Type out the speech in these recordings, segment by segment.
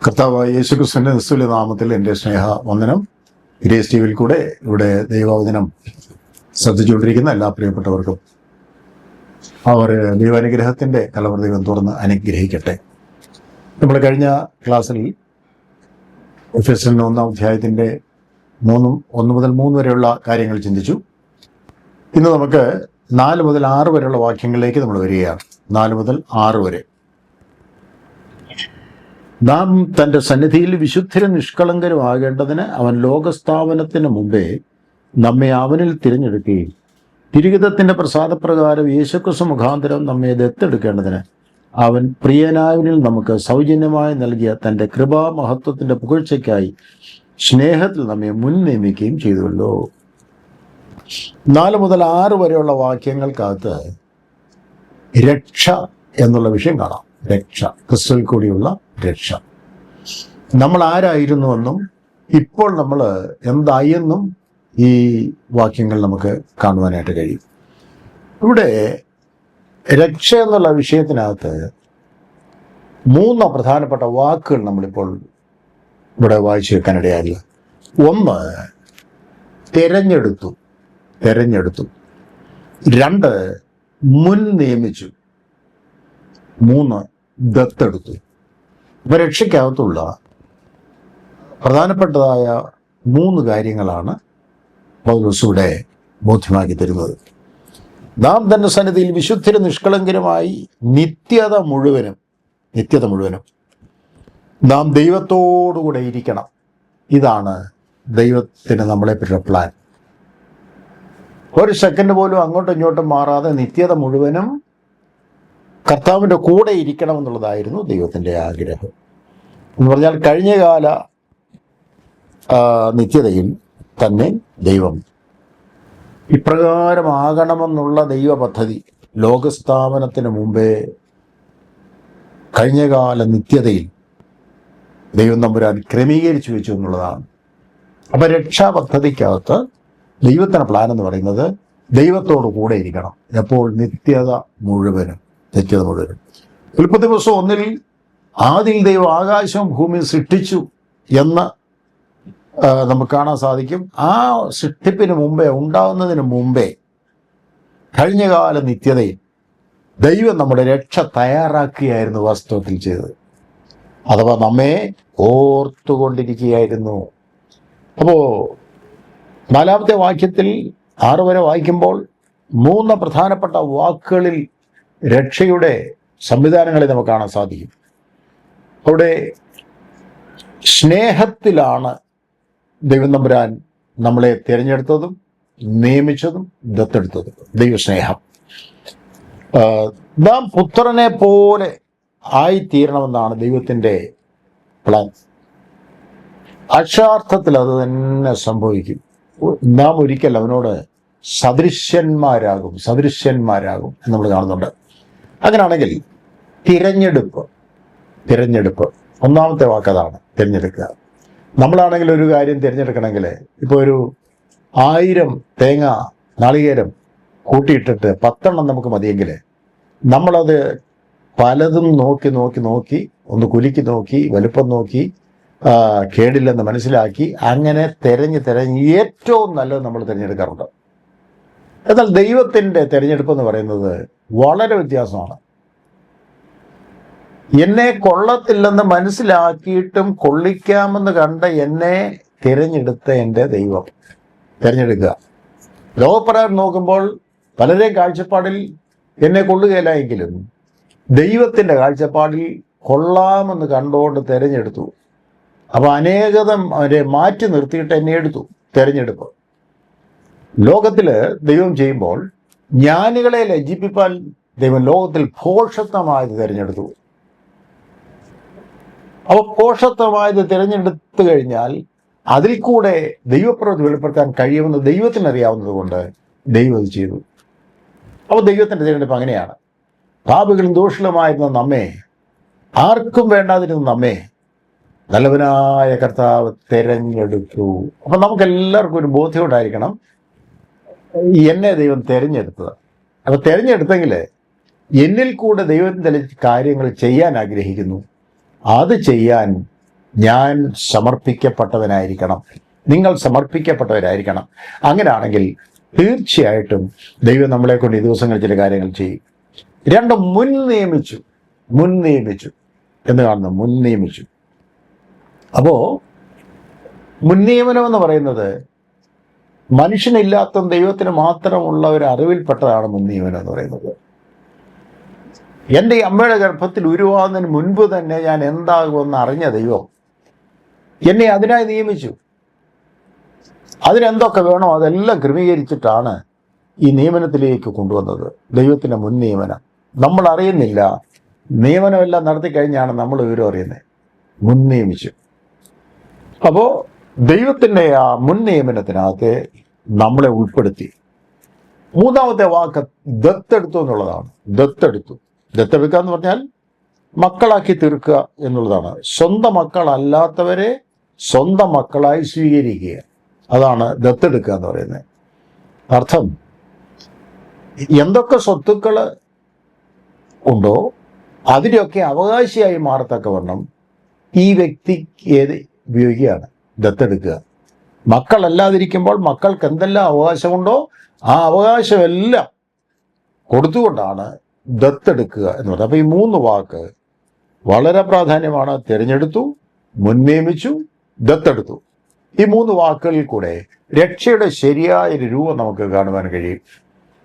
കർത്താവായ യേശുക്രിസ്തുവിന്റെ നിസ്തുല്യ നാമത്തിൽ എൻ്റെ സ്നേഹ വന്ദനം. ഗ്രേസ് ടിവിയിൽ കൂടെ ഇവിടെ ദൈവവചനം ശ്രദ്ധിച്ചുകൊണ്ടിരിക്കുന്ന എല്ലാ പ്രിയപ്പെട്ടവർക്കും അവർ ദൈവാനുഗ്രഹത്തിന്റെ കലവർ ദൈവം തുറന്ന് അനുഗ്രഹിക്കട്ടെ. നമ്മൾ കഴിഞ്ഞ ക്ലാസ്സിൽ എഫെസ്യൻ 1 അധ്യായത്തിന്റെ 1 മുതൽ 3 വരെയുള്ള കാര്യങ്ങൾ ചിന്തിച്ചു. ഇന്ന് നമുക്ക് 4 മുതൽ 6 വരെയുള്ള വാക്യങ്ങളിലേക്ക് നമ്മൾ വരികയാണ്. 4 മുതൽ 6 വരെ. നാം തൻ്റെ സന്നിധിയിൽ വിശുദ്ധരും നിഷ്കളങ്കരും ആകേണ്ടതിന് അവൻ ലോകസ്ഥാപനത്തിന് മുമ്പേ നമ്മെ അവനിൽ തിരഞ്ഞെടുക്കുകയും തിരുഹിതത്തിൻ്റെ പ്രസാദപ്രകാരം യേശുക്രിസ്തു മുഖാന്തരം നമ്മെ ദത്തെടുക്കേണ്ടതിന് അവൻ പ്രിയനായവനിൽ നമുക്ക് സൗജന്യമായി നൽകിയ തൻ്റെ കൃപാമഹത്വത്തിൻ്റെ പുകഴ്ചയ്ക്കായി സ്നേഹത്തിൽ നമ്മെ മുൻ നിയമിക്കുകയും ചെയ്തുവല്ലോ. 4 മുതൽ 6 വരെയുള്ള വാക്യങ്ങൾക്കകത്ത് രക്ഷ എന്നുള്ള വിഷയം കാണാം. രക്ഷ, ക്രിസ്തുവിൽ കൂടിയുള്ള രക്ഷ. നമ്മൾ ആരായിരുന്നുവെന്നും ഇപ്പോൾ നമ്മൾ എന്തായെന്നും ഈ വാക്യങ്ങൾ നമുക്ക് കാണുവാനായിട്ട് കഴിയും. ഇവിടെ രക്ഷ എന്നുള്ള വിഷയത്തിനകത്ത് 3 പ്രധാനപ്പെട്ട വാക്കുകൾ നമ്മളിപ്പോൾ ഇവിടെ വായിച്ചു വെക്കാനിടയായില്ല. 1, തെരഞ്ഞെടുത്തു. 2, മുൻ നിയമിച്ചു. 3, ദത്തെടുത്തു. ഇപ്പൊ രക്ഷയ്ക്കകത്തുള്ള പ്രധാനപ്പെട്ടതായ 3 കാര്യങ്ങളാണ് പൗലോസ് ഇവിടെ ബോധ്യമാക്കി തരുന്നത്. നാം തന്റെ സന്നിധിയിൽ വിശുദ്ധരും നിഷ്കളങ്കരുമായി നിത്യത മുഴുവനും നാം ദൈവത്തോടുകൂടെ ഇരിക്കണം. ഇതാണ് ദൈവത്തിന് നമ്മളെപ്പറ്റിയുള്ള പ്ലാൻ. ഒരു സെക്കൻഡ് പോലും അങ്ങോട്ടും ഇങ്ങോട്ടും മാറാതെ നിത്യത മുഴുവനും കർത്താവിൻ്റെ കൂടെ ഇരിക്കണം എന്നുള്ളതായിരുന്നു ദൈവത്തിൻ്റെ ആഗ്രഹം. എന്ന് പറഞ്ഞാൽ കഴിഞ്ഞകാല നിത്യതയിൽ തന്നെ ദൈവം ഇപ്രകാരമാകണമെന്നുള്ള ദൈവ പദ്ധതി ലോകസ്ഥാപനത്തിന് മുമ്പേ കഴിഞ്ഞകാല നിത്യതയിൽ ദൈവം തമ്പുരാൻ ക്രമീകരിച്ചു വെച്ചു എന്നുള്ളതാണ്. അപ്പം രക്ഷാ പദ്ധതിക്കകത്ത് ദൈവത്തിൻ്റെ പ്ലാൻ എന്ന് പറയുന്നത് ദൈവത്തോട് കൂടെ ഇരിക്കണം എപ്പോൾ നിത്യത മുഴുവനും. ഉൽപ്പത്തി പുസ്തകം 1 ആദിയിൽ ദൈവം ആകാശവും ഭൂമിയും സൃഷ്ടിച്ചു എന്ന് നമുക്ക് കാണാൻ സാധിക്കും. ആ സൃഷ്ടിപ്പിന് മുമ്പേ, ഉണ്ടാകുന്നതിന് മുമ്പേ കഴിഞ്ഞകാല നിത്യതയിൽ ദൈവം നമ്മുടെ രക്ഷ തയ്യാറാക്കുകയായിരുന്നു വാസ്തവത്തിൽ ചെയ്തത്. അഥവാ നമ്മെ ഓർത്തുകൊണ്ടിരിക്കുകയായിരുന്നു. അപ്പോൾ 4-ാമത്തെ വാക്യത്തിൽ 6 വരെ വായിക്കുമ്പോൾ 3 പ്രധാനപ്പെട്ട വാക്കുകളിൽ രക്ഷയുടെ സംവിധാനങ്ങളെ നമുക്ക് കാണാൻ സാധിക്കും. അവിടെ സ്നേഹത്തിലാണ് ദൈവം തമ്പുരാൻ നമ്മളെ തിരഞ്ഞെടുത്തതും നിയമിച്ചതും ദത്തെടുത്തതും. ദൈവസ്നേഹം. നാം പുത്രനെ പോലെ ആയിത്തീരണമെന്നാണ് ദൈവത്തിൻ്റെ പ്ലാൻ. അക്ഷരാർത്ഥത്തിൽ അത് തന്നെ സംഭവിക്കും. നാം ഒരിക്കൽ അവനോട് സദൃശ്യന്മാരാകും എന്ന് നമ്മൾ കാണുന്നുണ്ട്. അങ്ങനെയാണെങ്കിൽ തിരഞ്ഞെടുപ്പ് 1-ാമത്തെ വാക്കതാണ് തിരഞ്ഞെടുക്കുക. നമ്മളാണെങ്കിൽ ഒരു കാര്യം തിരഞ്ഞെടുക്കണമെങ്കിൽ ഇപ്പോൾ ഒരു 1000 തേങ്ങ നാളികേരം കൂട്ടിയിട്ടിട്ട് 10 നമുക്ക് മതിയെങ്കിൽ നമ്മളത് പലതും നോക്കി ഒന്ന് കുലുക്കി നോക്കി വലുപ്പം നോക്കി കേടില്ലെന്ന് മനസ്സിലാക്കി അങ്ങനെ തിരഞ്ഞ് ഏറ്റവും നല്ലത് നമ്മൾ തിരഞ്ഞെടുക്കാറുണ്ട്. എന്നാൽ ദൈവത്തിൻ്റെ തിരഞ്ഞെടുപ്പ് എന്ന് പറയുന്നത് വളരെ വ്യത്യാസമാണ്. എന്നെ കൊള്ളത്തില്ലെന്ന് മനസ്സിലാക്കിയിട്ടും കൊള്ളിക്കാമെന്ന് കണ്ട എന്നെ തിരഞ്ഞെടുത്ത എൻ്റെ ദൈവം തിരഞ്ഞെടുക്കുക. ലോകപ്രകാരം നോക്കുമ്പോൾ പലരെയും കാഴ്ചപ്പാടിൽ എന്നെ കൊള്ളുകയില്ല എങ്കിലും ദൈവത്തിൻ്റെ കാഴ്ചപ്പാടിൽ കൊള്ളാമെന്ന് കണ്ടുകൊണ്ട് തിരഞ്ഞെടുത്തു. അപ്പോൾ അനേകതം അവരെ മാറ്റി നിർത്തിയിട്ട് എന്നെ എടുത്തു. തിരഞ്ഞെടുപ്പ് ലോകത്തിൽ ദൈവം ചെയ്യുമ്പോൾ ജ്ഞാനികളെ ലജ്ജിപ്പിക്കാൻ ദൈവം ലോകത്തിൽ ഭോഷത്വമായത് തിരഞ്ഞെടുത്തു. അപ്പോൾ ഭോഷത്വമായത് തിരഞ്ഞെടുത്തു കഴിഞ്ഞാൽ അതിൽ കൂടെ ദൈവപ്രവൃത്തി വെളിപ്പെടുത്താൻ കഴിയുമെന്ന് ദൈവത്തിനറിയാവുന്നത് കൊണ്ട് ദൈവം അത് ചെയ്തു. അപ്പോൾ ദൈവത്തിൻ്റെ തിരഞ്ഞെടുപ്പ് അങ്ങനെയാണ്. പാപികളും ദോഷികളുമായിരുന്ന നമ്മെ, ആർക്കും വേണ്ടാതിരുന്ന നമ്മെ നല്ലവനായ കർത്താവ് തിരഞ്ഞെടുത്തു. അപ്പം നമുക്കെല്ലാവർക്കും ഒരു ബോധ്യം ഉണ്ടായിരിക്കണം, എന്നെ ദൈവം തിരഞ്ഞെടുത്തത്. അപ്പോൾ തിരഞ്ഞെടുത്തെങ്കിൽ എന്നിൽ കൂടെ ദൈവത്തിൻ്റെ കാര്യങ്ങൾ ചെയ്യാൻ ആഗ്രഹിക്കുന്നു. അത് ചെയ്യാൻ ഞാൻ സമർപ്പിക്കപ്പെട്ടവനായിരിക്കണം, നിങ്ങൾ സമർപ്പിക്കപ്പെട്ടവരായിരിക്കണം. അങ്ങനെയാണെങ്കിൽ തീർച്ചയായിട്ടും ദൈവം നമ്മളെ കൊണ്ട് ഈ ദിവസങ്ങളിൽ ചില കാര്യങ്ങൾ ചെയ്യും. രണ്ട്, മുൻ നിയമിച്ചു എന്ന് കാണുന്നു. മുൻ നിയമിച്ചു. അപ്പോ മുൻ നിയമനം എന്ന് പറയുന്നത് മനുഷ്യനില്ലാത്ത ദൈവത്തിന് മാത്രമുള്ള ഒരു അറിവിൽപ്പെട്ടതാണ് മുൻ നിയമനം എന്ന് പറയുന്നത്. എൻ്റെ ഈ അമ്മയുടെ ഗർഭത്തിൽ ഉരുവാകുന്നതിന് മുൻപ് തന്നെ ഞാൻ എന്താകുമെന്ന് അറിഞ്ഞ ദൈവം എന്നെ അതിനായി നിയമിച്ചു. അതിനെന്തൊക്കെ വേണോ അതെല്ലാം ക്രമീകരിച്ചിട്ടാണ് ഈ നിയമനത്തിലേക്ക് കൊണ്ടുവന്നത്. ദൈവത്തിൻ്റെ മുൻ നിയമനം നമ്മൾ അറിയുന്നില്ല. നിയമനമെല്ലാം നടത്തി കഴിഞ്ഞാണ് നമ്മൾ വിവരം അറിയുന്നത്. മുൻ നിയമിച്ചു. അപ്പോൾ ദൈവത്തിൻ്റെ ആ മുൻ നിയമനത്തിനകത്ത് നമ്മളെ ഉൾപ്പെടുത്തി. മൂന്നാമത്തെ വാക്ക് ദത്തെടുത്തു എന്നുള്ളതാണ്. ദത്തെടുക്കുക എന്ന് പറഞ്ഞാൽ മക്കളാക്കി തീർക്കുക എന്നുള്ളതാണ്. സ്വന്തം മക്കളല്ലാത്തവരെ സ്വന്തം മക്കളായി സ്വീകരിക്കുക, അതാണ് ദത്തെടുക്കുക എന്ന് പറയുന്നത്. അർത്ഥം, എന്തൊക്കെ സ്വത്തുക്കൾ ഉണ്ടോ അതിൻ്റെയൊക്കെ അവകാശിയായി മാറത്തക്കവണ്ണം ഈ വ്യക്തിക്ക് ഉപയോഗിക്കുകയാണ് ദത്തെടുക്കുക. മക്കളല്ലാതിരിക്കുമ്പോൾ മക്കൾക്ക് എന്തെല്ലാം അവകാശമുണ്ടോ ആ അവകാശമെല്ലാം കൊടുത്തുകൊണ്ടാണ് ദത്തെടുക്കുക എന്ന് പറയുന്നത്. അപ്പോൾ ഈ മൂന്ന് വാക്ക് വളരെ പ്രാധാന്യമാണ്. തിരഞ്ഞെടുത്തു, മുൻ നിയമിച്ചു, ദത്തെടുത്തു. ഈ മൂന്ന് വാക്കുകളിൽ കൂടെ രക്ഷയുടെ ശരിയായൊരു രൂപം നമുക്ക് കാണുവാൻ കഴിയും.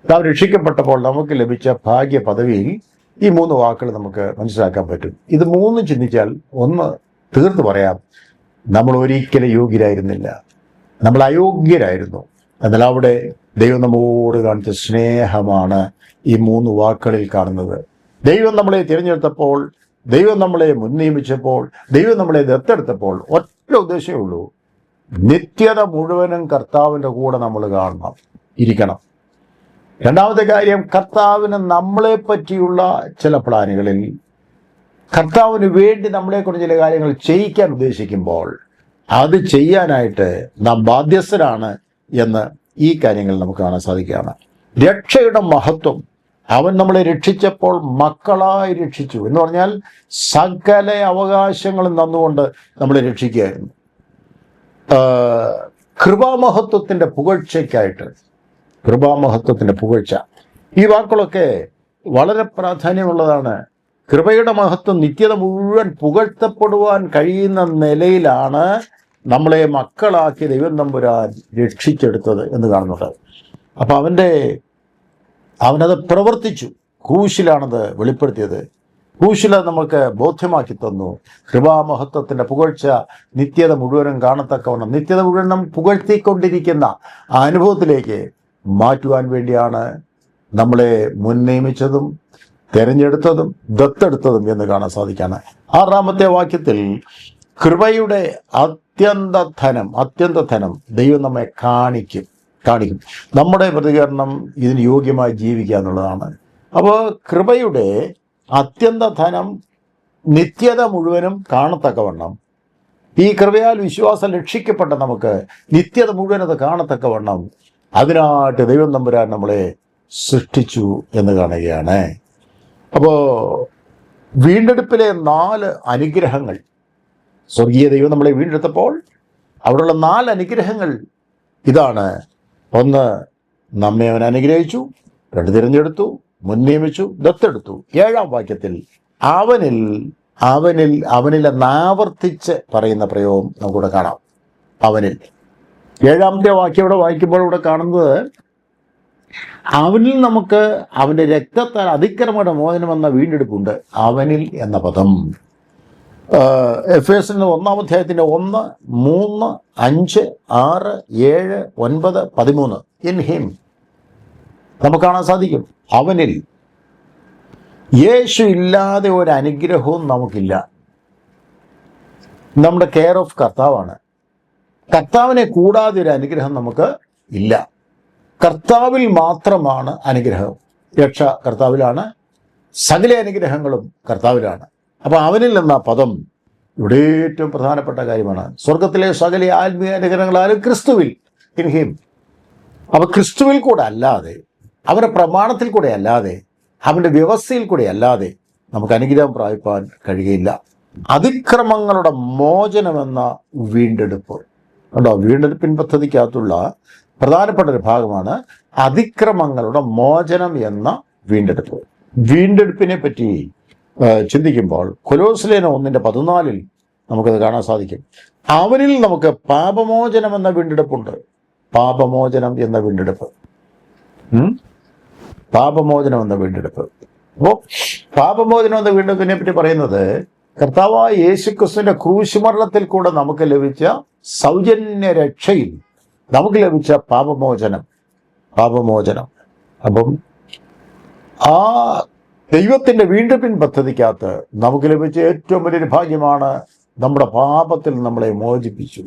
നാം രക്ഷിക്കപ്പെട്ടപ്പോൾ നമുക്ക് ലഭിച്ച ഭാഗ്യ പദവിയിൽ ഈ മൂന്ന് വാക്കുകൾ നമുക്ക് മനസ്സിലാക്കാൻ പറ്റും. ഇത് മൂന്നും ചിന്തിച്ചാൽ ഒന്ന് തീർത്ത് പറയാം, നമ്മൾ ഒരിക്കലും യോഗ്യരായിരുന്നില്ല, നമ്മൾ അയോഗ്യരായിരുന്നു. എന്നാൽ അവിടെ ദൈവം നമ്മോട് കാണിച്ച സ്നേഹമാണ് ഈ മൂന്ന് വാക്കുകളിൽ കാണുന്നത്. ദൈവം നമ്മളെ തിരഞ്ഞെടുത്തപ്പോൾ, ദൈവം നമ്മളെ മുൻ നിയമിച്ചപ്പോൾ, ദൈവം നമ്മളെ ദത്തെടുത്തപ്പോൾ ഒറ്റ ഉദ്ദേശമേ ഉള്ളൂ, നിത്യത മുഴുവനും കർത്താവിൻ്റെ കൂടെ നമ്മൾ ഇരിക്കണം. രണ്ടാമത്തെ കാര്യം, കർത്താവിന് നമ്മളെ പറ്റിയുള്ള ചില പ്ലാനുകളിൽ കർത്താവിന് വേണ്ടി നമ്മളെക്കൊണ്ട് ചില കാര്യങ്ങൾ ചെയ്യിക്കാൻ ഉദ്ദേശിക്കുമ്പോൾ അത് ചെയ്യാനായിട്ട് നാം ബാധ്യസ്ഥരാണ് എന്ന് ഈ കാര്യങ്ങൾ നമുക്ക് കാണാൻ സാധിക്കുകയാണ്. രക്ഷയുടെ മഹത്വം, അവൻ നമ്മളെ രക്ഷിച്ചപ്പോൾ മക്കളായി രക്ഷിച്ചു എന്ന് പറഞ്ഞാൽ സകല അവകാശങ്ങളും തന്നുകൊണ്ട് നമ്മളെ രക്ഷിക്കുകയായിരുന്നു. കൃപാമഹത്വത്തിൻ്റെ പുകഴ്ചയ്ക്കായിട്ട്, കൃപാമഹത്വത്തിൻ്റെ പുകഴ്ച, ഈ വാക്കുകളൊക്കെ വളരെ പ്രാധാന്യമുള്ളതാണ്. കൃപയുടെ മഹത്വം നിത്യത മുഴുവൻ പുകഴ്ത്തപ്പെടുവാൻ കഴിയുന്ന നിലയിലാണ് നമ്മളെ മക്കളാക്കി ദൈവം തമ്പുരാൻ രക്ഷിച്ചെടുത്തത് എന്ന് കാണുന്നുണ്ട്. അപ്പം അവനത് പ്രവർത്തിച്ചു. ക്രൂശിലാണത് വെളിപ്പെടുത്തിയത്. ക്രൂശില നമുക്ക് ബോധ്യമാക്കി തന്നു. കൃപാമഹത്വത്തിൻ്റെ പുകഴ്ച നിത്യത മുഴുവനും കാണത്തക്കവണ്ണം, നിത്യത മുഴുവനും പുകഴ്ത്തിക്കൊണ്ടിരിക്കുന്ന ആ അനുഭവത്തിലേക്ക് മാറ്റുവാൻ വേണ്ടിയാണ് നമ്മളെ മുൻ നിയമിച്ചതും തിരഞ്ഞെടുത്തതും ദത്തെടുത്തതും എന്ന് കാണാൻ സാധിക്കാണ്. 6-ാമത്തെ വാക്യത്തിൽ കൃപയുടെ അത്യന്ത ധനം ദൈവം നമ്മെ കാണിക്കും. നമ്മുടെ പ്രതികരണം ഇതിന് യോഗ്യമായി ജീവിക്കുക എന്നുള്ളതാണ്. അപ്പോൾ കൃപയുടെ അത്യന്ത ധനം നിത്യത മുഴുവനും കാണത്തക്കവണ്ണം, ഈ കൃപയാൽ വിശ്വാസം രക്ഷിക്കപ്പെട്ട നമുക്ക് നിത്യത മുഴുവൻ അത് കാണത്തക്കവണ്ണം അതിനായിട്ട് ദൈവം തമ്പുരാൻ നമ്മളെ സൃഷ്ടിച്ചു എന്ന് കാണുകയാണ്. അപ്പോൾ വീണ്ടെടുപ്പിലെ 4 അനുഗ്രഹങ്ങൾ, സ്വർഗീയ ദൈവം നമ്മളെ വീണ്ടെടുത്തപ്പോൾ അവിടെയുള്ള 4 അനുഗ്രഹങ്ങൾ ഇതാണ്. 1, നമ്മെ അവൻ അനുഗ്രഹിച്ചു. 2, തിരഞ്ഞെടുത്തു. മുൻ നിയമിച്ചു, ദത്തെടുത്തു. 7-ാം വാക്യത്തിൽ അവനിൽ എന്നാവർത്തിച്ച് പറയുന്ന പ്രയോഗം നമുക്കിവിടെ കാണാം. അവനിൽ 7-ാമത്തെ വാക്യം ഇവിടെ വായിക്കുമ്പോൾ ഇവിടെ കാണുന്നത്, അവനിൽ നമുക്ക് അവൻ്റെ രക്തത്താൽ അതിക്രമയുടെ മോചനമെന്ന വീണ്ടെടുപ്പുണ്ട്. അവനിൽ എന്ന പദം എഫേസ്യരുടെ 1-ാം അധ്യായത്തിൻ്റെ 1, 3, 5, 6, 7, 9, 13 ഇൻ ഹിം നമുക്ക് കാണാൻ സാധിക്കും. അവനിൽ. യേശു ഇല്ലാതെ ഒരു അനുഗ്രഹവും നമുക്കില്ല. നമ്മുടെ കെയർ ഓഫ് കർത്താവാണ്. കർത്താവിനെ കൂടാതെ ഒരു അനുഗ്രഹം നമുക്ക് ഇല്ല. കർത്താവിൽ മാത്രമാണ് അനുഗ്രഹം. രക്ഷ കർത്താവിലാണ്, സകല അനുഗ്രഹങ്ങളും കർത്താവിലാണ്. അപ്പോൾ അവനിൽ എന്ന പദം ഇവിടെ ഏറ്റവും പ്രധാനപ്പെട്ട കാര്യമാണ്. സ്വർഗത്തിലെ സകല ആത്മീയ അനുഗ്രഹങ്ങളാലും ക്രിസ്തുവിൽ, ഇൻ ഹിം. അപ്പോൾ ക്രിസ്തുവിൽ കൂടെ അല്ലാതെ, അവൻ്റെ പ്രമാണത്തിൽ കൂടെ അല്ലാതെ, അവൻ്റെ വ്യവസ്ഥയിൽ കൂടെ അല്ലാതെ നമുക്ക് അനുഗ്രഹം പ്രാപിപ്പാൻ കഴിയുകയില്ല. അതിക്രമങ്ങളുടെ മോചനമെന്ന വീണ്ടെടുപ്പ്. ഉണ്ടോ? വീണ്ടെടുപ്പിൻ പദ്ധതിക്കകത്തുള്ള പ്രധാനപ്പെട്ട ഒരു ഭാഗമാണ് അതിക്രമങ്ങളുടെ മോചനം എന്ന വീണ്ടെടുപ്പ്. വീണ്ടെടുപ്പിനെ പറ്റി ചിന്തിക്കുമ്പോൾ കൊലോസ്യർ 1:14 നമുക്കത് കാണാൻ സാധിക്കും. അവനിൽ നമുക്ക് പാപമോചനം എന്ന വീണ്ടെടുപ്പുണ്ട്. പാപമോചനം എന്ന വീണ്ടെടുപ്പ്. പാപമോചനം എന്ന വീണ്ടെടുപ്പ്. അപ്പോൾ പാപമോചനം എന്ന വീണ്ടെടുപ്പിനെ പറ്റി പറയുന്നത് കർത്താവായ യേശുക്രിസ്തുവിന്റെ ക്രൂശുമരണത്തിൽ കൂടെ നമുക്ക് ലഭിച്ച സൗജന്യ രക്ഷയിൽ നമുക്ക് ലഭിച്ച പാപമോചനം. അപ്പം ആ ദൈവത്തിന്റെ വീണ്ടെടുപ്പിൻ പദ്ധതിക്കകത്ത് നമുക്ക് ലഭിച്ച ഏറ്റവും വലിയൊരു ഭാഗ്യമാണ് നമ്മുടെ പാപത്തിൽ നമ്മളെ മോചിപ്പിച്ചു.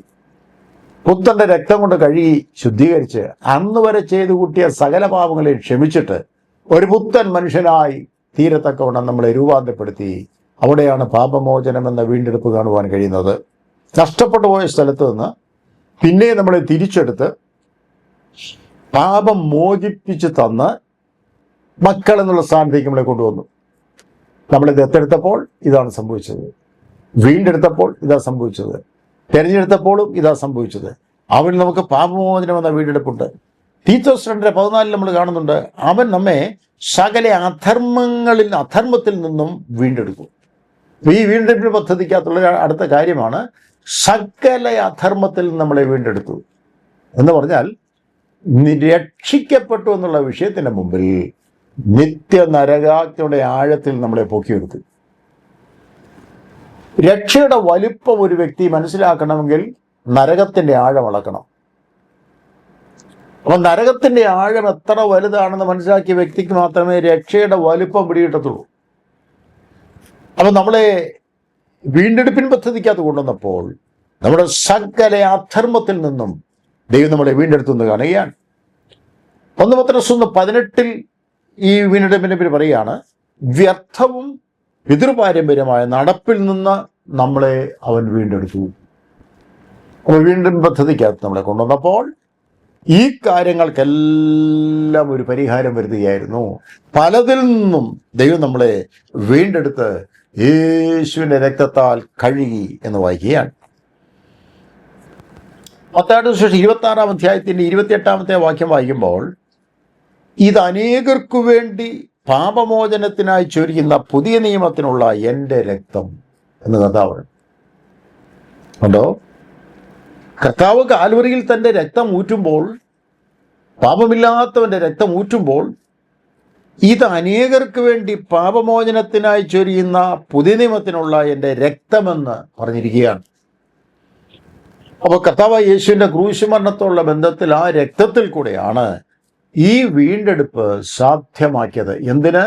പുത്രന്റെ രക്തം കൊണ്ട് കഴുകി ശുദ്ധീകരിച്ച് അന്ന് വരെ ചെയ്തു കൂട്ടിയ സകല പാപങ്ങളെ ക്ഷമിച്ചിട്ട് ഒരു പുത്തൻ മനുഷ്യനായി തീരത്തക്കവണ്ണം നമ്മളെ രൂപാന്തരപ്പെടുത്തി. അവിടെയാണ് പാപമോചനം എന്ന വീണ്ടെടുപ്പ് കാണുവാൻ കഴിയുന്നത്. നഷ്ടപ്പെട്ടു പോയ സ്ഥലത്ത് നിന്ന് പിന്നെ നമ്മളെ തിരിച്ചെടുത്ത് പാപം മോചിപ്പിച്ച് തന്ന് മക്കൾ എന്നുള്ള സ്ഥാനത്തേക്ക് നമ്മളെ കൊണ്ടുവന്നു. നമ്മളെ ദത്തെടുത്തപ്പോൾ ഇതാണ് സംഭവിച്ചത്. വീണ്ടെടുത്തപ്പോൾ ഇതാ സംഭവിച്ചത്. തെരഞ്ഞെടുത്തപ്പോഴും ഇതാ സംഭവിച്ചത്. അവൻ നമുക്ക് പാപമോചനം എന്ന വീണ്ടെടുപ്പുണ്ട്. തീത്തോസ് 2:14 നമ്മൾ കാണുന്നുണ്ട്. അവൻ നമ്മെ സകല അധർമ്മത്തിൽ നിന്നും വീണ്ടെടുക്കും. ഈ വീണ്ടെടുപ്പിന് പദ്ധതിക്കകത്തുള്ള അടുത്ത കാര്യമാണ് സകല അധർമ്മത്തിൽ നമ്മളെ വീണ്ടെടുത്തു എന്ന് പറഞ്ഞാൽ രക്ഷിക്കപ്പെട്ടു എന്നുള്ള വിഷയത്തിന്റെ മുമ്പിൽ നിത്യ നരകാഗ്നിയുടെ ആഴത്തിൽ നമ്മളെ പൊക്കിയെടുത്തു. രക്ഷയുടെ വലിപ്പം ഒരു വ്യക്തി മനസ്സിലാക്കണമെങ്കിൽ നരകത്തിന്റെ ആഴം അളക്കണം. അപ്പൊ നരകത്തിന്റെ ആഴം എത്ര വലുതാണെന്ന് മനസ്സിലാക്കിയ വ്യക്തിക്ക് മാത്രമേ രക്ഷയുടെ വലിപ്പം പിടികിട്ടത്തുള്ളൂ. അപ്പൊ നമ്മളെ വീണ്ടെടുപ്പിൻ പദ്ധതിക്കകത്ത് കൊണ്ടുവന്നപ്പോൾ നമ്മുടെ സകല അധർമ്മത്തിൽ നിന്നും ദൈവം നമ്മളെ വീണ്ടെടുത്തുനിന്ന് കാണുകയാണ്. 1 പത്രോസ് 1:18 ഈ വീണ്ടെടുപ്പിനെ പറ്റി പറയുകയാണ്, വ്യർത്ഥവും പിതൃപാരമ്പര്യമായ നടപ്പിൽ നിന്ന് നമ്മളെ അവൻ വീണ്ടെടുത്തു. അപ്പോൾ വീണ്ടും പദ്ധതിക്കകത്ത് നമ്മളെ കൊണ്ടുവന്നപ്പോൾ ഈ കാര്യങ്ങൾക്കെല്ലാം ഒരു പരിഹാരം വരുത്തുകയായിരുന്നു. പലതിൽ നിന്നും ദൈവം നമ്മളെ വീണ്ടെടുത്ത് യേശുവിന്റെ രക്തത്താൽ കഴുകി എന്ന് വായിക്കുകയാണ്. മത്തായിയുടെ സുവിശേഷം 26-ാം അധ്യായത്തിന്റെ 28-ാമത്തെ വാക്യം വായിക്കുമ്പോൾ, ഇത് അനേകർക്കു വേണ്ടി പാപമോചനത്തിനായി ചൊരിയുന്ന പുതിയ നിയമത്തിനുള്ള എൻ്റെ രക്തം എന്ന് കർത്താവ് ഉണ്ടോ. കർത്താവ് കാൽവറിയിൽ തൻ്റെ രക്തം ഊറ്റുമ്പോൾ, പാപമില്ലാത്തവൻ്റെ രക്തം ഊറ്റുമ്പോൾ, ഇത് അനേകർക്ക് വേണ്ടി പാപമോചനത്തിനായി ചൊരിയുന്ന പുതിയ നിയമത്തിനുള്ള എൻ്റെ രക്തമെന്ന് പറഞ്ഞിരിക്കുകയാണ്. അപ്പോൾ കർത്താവ് യേശുവിൻ്റെ ക്രൂശുമരണത്തോടുള്ള ബന്ധത്തിൽ ആ രക്തത്തിൽ കൂടെയാണ് ഈ വീണ്ടെടുപ്പ് സാധ്യമാക്കിയത്. എന്തിന്?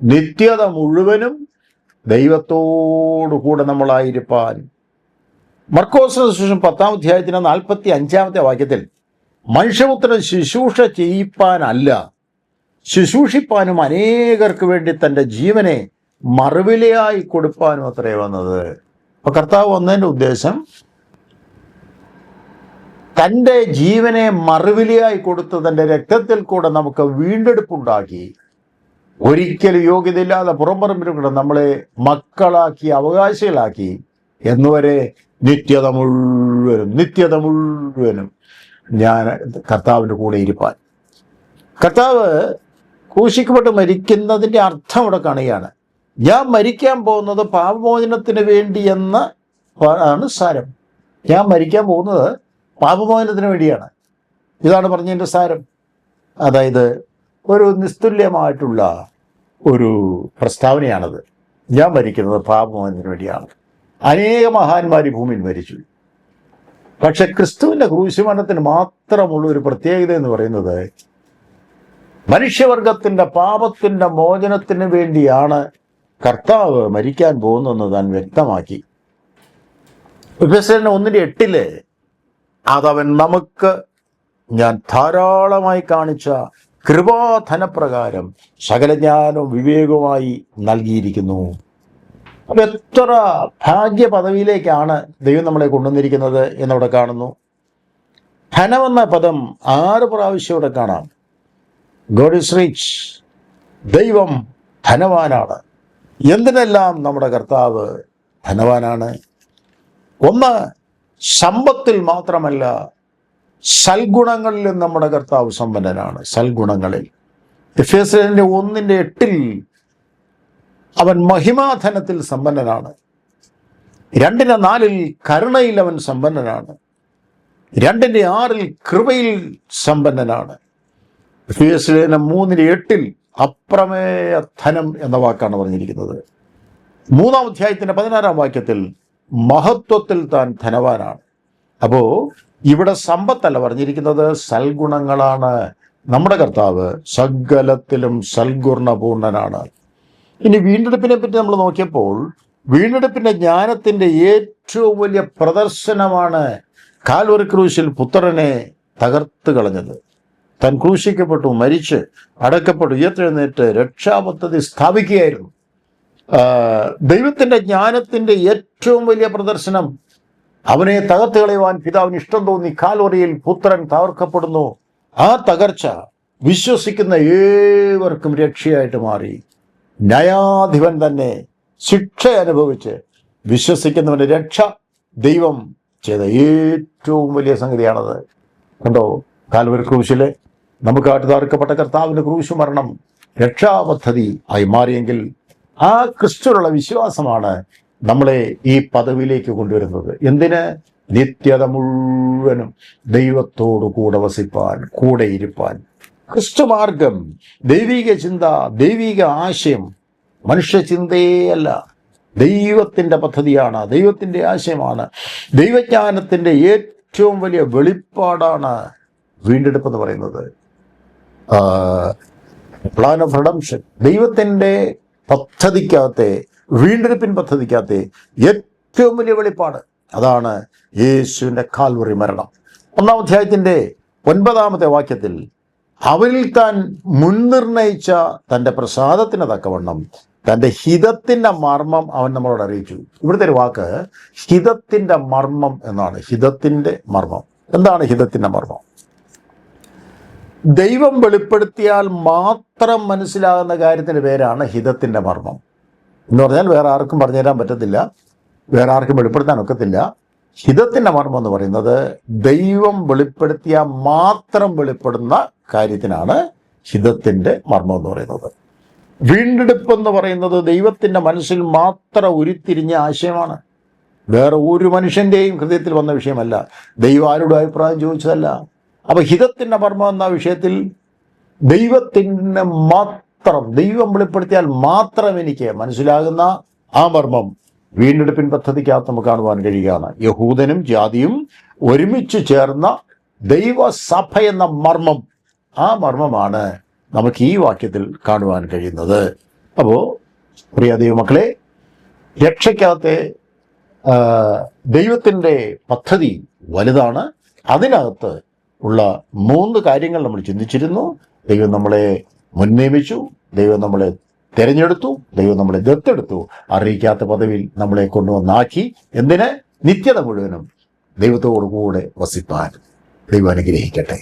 നിത്യത മുഴുവനും ദൈവത്തോടു കൂടെ നമ്മളായിരിക്കാൻ. മർക്കോസ് സുവിശേഷം 10-ാം അധ്യായത്തിന് 45-ാമത്തെ വാക്യത്തിൽ, മനുഷ്യപുത്രൻ ശുശ്രൂഷ ചെയ്യിപ്പാനല്ല, ശുശ്രൂഷിപ്പാനും അനേകർക്ക് വേണ്ടി തൻ്റെ ജീവനെ മറുവിലയായി കൊടുപ്പാനും അത്രേ വന്നത്. അപ്പൊ കർത്താവ് വന്നതിൻ്റെ ഉദ്ദേശം തൻ്റെ ജീവനെ മറുവിലയായി കൊടുത്ത് തൻ്റെ രക്തത്തിൽ കൂടെ നമുക്ക് വീണ്ടെടുപ്പുണ്ടാക്കി, ഒരിക്കലും യോഗ്യതയില്ലാതെ പുറംപറമ്പിലൂടെ നമ്മളെ മക്കളാക്കി അവകാശികളാക്കി എന്നുവരെ നിത്യത മുഴുവനും ഞാൻ കർത്താവിൻ്റെ കൂടെ ഇരിപ്പാൻ. കർത്താവ് ക്രൂശിക്കപ്പെട്ട് മരിക്കുന്നതിൻ്റെ അർത്ഥം ഇവിടെ കാണുകയാണ്. ഞാൻ മരിക്കാൻ പോകുന്നത് പാപമോചനത്തിന് വേണ്ടി എന്ന ആണ് സാരം. ഞാൻ മരിക്കാൻ പോകുന്നത് പാപമോചനത്തിന് വേണ്ടിയാണ്. ഇതാണ് പറഞ്ഞതിൻ്റെ സാരം. അതായത് ഒരു നിസ്തുല്യമായിട്ടുള്ള ഒരു പ്രസ്താവനയാണത്. ഞാൻ മരിക്കുന്നത് പാപമോചനത്തിന് വേണ്ടിയാണ്. അനേക മഹാന്മാർ ഭൂമിയിൽ മരിച്ചു. പക്ഷെ ക്രിസ്തുവിൻ്റെ ക്രൂശുമരണത്തിന് മാത്രമുള്ള ഒരു പ്രത്യേകത എന്ന് പറയുന്നത് മനുഷ്യവർഗത്തിൻ്റെ പാപത്തിൻ്റെ മോചനത്തിന് വേണ്ടിയാണ് കർത്താവ് മരിക്കാൻ പോകുന്നതെന്ന് താൻ വ്യക്തമാക്കി. എഫെസ്യർ 1:8 അതവൻ നമുക്ക് ഞാൻ ധാരാളമായി കാണിച്ച കൃപാധനപ്രകാരം സകലജ്ഞാനവും വിവേകവുമായി നൽകിയിരിക്കുന്നു. അപ്പൊ എത്ര ഭാഗ്യ പദവിയിലേക്കാണ് ദൈവം നമ്മളെ കൊണ്ടുവന്നിരിക്കുന്നത് എന്നവിടെ കാണുന്നു. ധനമെന്ന പദം 6 പ്രാവശ്യം ഇവിടെ കാണാം. ഗോഡ് ഈസ് റിച്ച്, ദൈവം ധനവാനാണ്. എന്തിനെല്ലാം നമ്മുടെ കർത്താവ് ധനവാനാണ്. ഒന്ന്, സമ്പത്തിൽ മാത്രമല്ല, സൽഗുണങ്ങളിലും നമ്മുടെ കർത്താവ് സമ്പന്നനാണ്. സൽഗുണങ്ങളിൽ എഫേസ്യരുടെ 1:8 അവൻ മഹിമാധനത്തിൽ സമ്പന്നനാണ്. 2:4 കരുണയിൽ അവൻ സമ്പന്നനാണ്. 2:6 കൃപയിൽ സമ്പന്നനാണ്. എഫേസ്യരുടെ 3:8 അപ്രമേയ ധനം എന്ന വാക്കാണ് പറഞ്ഞിരിക്കുന്നത്. 3-ാം അധ്യായത്തിന്റെ 16-ാം വാക്യത്തിൽ മഹത്വത്തിൽ താൻ ധനവാനാണ്. അപ്പോ ഇവിടെ സമ്പത്തല്ല പറഞ്ഞിരിക്കുന്നത്, സൽഗുണങ്ങളാണ്. നമ്മുടെ കർത്താവ് സകലത്തിലും സൽഗുണപൂർണനാണ്. ഇനി വീണ്ടെടുപ്പിനെ പറ്റി നമ്മൾ നോക്കിയപ്പോൾ വീണ്ടെടുപ്പിന്റെ ജ്ഞാനത്തിന്റെ ഏറ്റവും വലിയ പ്രദർശനമാണ് കാൽവറി ക്രൂശിൽ പുത്രനെ തകർത്ത് കളഞ്ഞത്. താൻ ക്രൂശിക്കപ്പെട്ടു, മരിച്ച്, അടക്കപ്പെട്ടു, ഉയർത്തെഴുന്നേറ്റ് രക്ഷാപദ്ധതി സ്ഥാപിക്കുകയായിരുന്നു. ദൈവത്തിന്റെ ജ്ഞാനത്തിന്റെ ഏറ്റവും വലിയ പ്രദർശനം, അവനെ തകർത്ത് കളയുവാൻ പിതാവിന് ഇഷ്ടം തോന്നി കാൽവറിയിൽ പുത്രൻ തകർക്കപ്പെടുന്നു. ആ തകർച്ച വിശ്വസിക്കുന്ന ഏവർക്കും രക്ഷയായിട്ട് മാറി. ന്യായാധിപൻ തന്നെ ശിക്ഷ അനുഭവിച്ച് വിശ്വസിക്കുന്നവന്റെ രക്ഷ ദൈവം ചെയ്ത ഏറ്റവും വലിയ സംഗതിയാണത്. കണ്ടോ, കാൽവരി ക്രൂശിലെ നമുക്കായിട്ട് തകർക്കപ്പെട്ട കർത്താവിന്റെ ക്രൂശ് മരണം രക്ഷാപദ്ധതി ആയി മാറിയെങ്കിൽ ആ ക്രിസ്തുവിലുള്ള വിശ്വാസമാണ് നമ്മളെ ഈ പദവിയിലേക്ക് കൊണ്ടുവരുന്നത്. എന്തിന്? നിത്യത മുഴുവനും ദൈവത്തോടു കൂടെ വസിപ്പാൻ, കൂടെ ഇരുപ്പാൻ. ക്രിസ്തുമാർഗം ദൈവിക ചിന്ത, ദൈവിക ആശയം, മനുഷ്യ ചിന്തയല്ല, ദൈവത്തിൻ്റെ പദ്ധതിയാണ്, ദൈവത്തിൻ്റെ ആശയമാണ്. ദൈവജ്ഞാനത്തിൻ്റെ ഏറ്റവും വലിയ വെളിപ്പാടാണ് വീണ്ടെടുപ്പ് എന്ന് പറയുന്നത്. പ്ലാൻ ഓഫ് റിഡംഷൻ, ദൈവത്തിൻ്റെ പദ്ധതിക്കകത്തെ, വീണ്ടെടുപ്പിൻ പദ്ധതിക്കകത്തെ ഏറ്റവും വലിയ വെളിപ്പാട് അതാണ് യേശുവിൻ്റെ കാൽവറി മരണം. 1-ാം അധ്യായത്തിൻ്റെ 9-ാമത്തെ വാക്യത്തിൽ അവരിൽ താൻ മുൻനിർണയിച്ച തൻ്റെ പ്രസാദത്തിന് തക്കവണ്ണം തൻ്റെ ഹിതത്തിൻ്റെ മർമ്മം അവൻ നമ്മളോട് അറിയിച്ചു. ഇവിടുത്തെ ഒരു വാക്ക് ഹിതത്തിൻ്റെ മർമ്മം എന്നാണ്. ഹിതത്തിൻ്റെ മർമ്മം എന്താണ്? ഹിതത്തിൻ്റെ മർമ്മം ദൈവം വെളിപ്പെടുത്തിയാൽ മാത്രം മനസ്സിലാകുന്ന കാര്യത്തിൻ്റെ പേരാണ് ഹിതത്തിൻ്റെ മർമ്മം എന്ന് പറഞ്ഞാൽ വേറെ ആർക്കും പറഞ്ഞുതരാൻ പറ്റത്തില്ല, വേറെ ആർക്കും വെളിപ്പെടുത്താൻ ഒക്കത്തില്ല. ഹിതത്തിൻ്റെ മർമ്മം എന്ന് പറയുന്നത് ദൈവം വെളിപ്പെടുത്തിയാൽ മാത്രം വെളിപ്പെടുന്ന കാര്യത്തിനാണ് ഹിതത്തിൻ്റെ മർമ്മം എന്ന് പറയുന്നത്. വീണ്ടെടുപ്പ് എന്ന് പറയുന്നത് ദൈവത്തിൻ്റെ മനസ്സിൽ മാത്രം ഉരുത്തിരിഞ്ഞ ആശയമാണ്. വേറെ ഒരു മനുഷ്യൻ്റെയും ഹൃദയത്തിൽ വന്ന വിഷയമല്ല, ദൈവം ആരുടെ അഭിപ്രായം ചോദിച്ചതല്ല. അപ്പൊ ഹിതത്തിൻ്റെ മർമ്മം എന്ന വിഷയത്തിൽ ദൈവത്തിന് മാത്രം, ദൈവം വെളിപ്പെടുത്തിയാൽ മാത്രം എനിക്ക് മനസ്സിലാകുന്ന ആ മർമ്മം വീണ്ടെടുപ്പിൻ പദ്ധതിക്കകത്ത് നമുക്ക് കാണുവാൻ കഴിയുകയാണ്. യഹൂദനും ജാതിയും ഒരുമിച്ച് ചേർന്ന ദൈവസഭ എന്ന മർമ്മം, ആ മർമ്മമാണ് നമുക്ക് ഈ വാക്യത്തിൽ കാണുവാൻ കഴിയുന്നത്. അപ്പോൾ പ്രിയ ദൈവമക്കളെ, രക്ഷയ്ക്കകത്തെ ദൈവത്തിൻ്റെ പദ്ധതി വലുതാണ്. അതിനകത്ത് ഉള്ള 3 കാര്യങ്ങൾ നമ്മൾ ചിന്തിച്ചിരുന്നു. ദൈവം നമ്മളെ മുൻനിയമിച്ചു, ദൈവം നമ്മളെ തിരഞ്ഞെടുത്തു, ദൈവം നമ്മളെ ദത്തെടുത്തു, അറിയിക്കാത്ത പദവിയിൽ നമ്മളെ കൊണ്ടുവന്നാക്കി. എന്തിന്? നിത്യത മുഴുവനും ദൈവത്തോടു കൂടെ വസിപ്പാൻ. ദൈവം അനുഗ്രഹിക്കട്ടെ.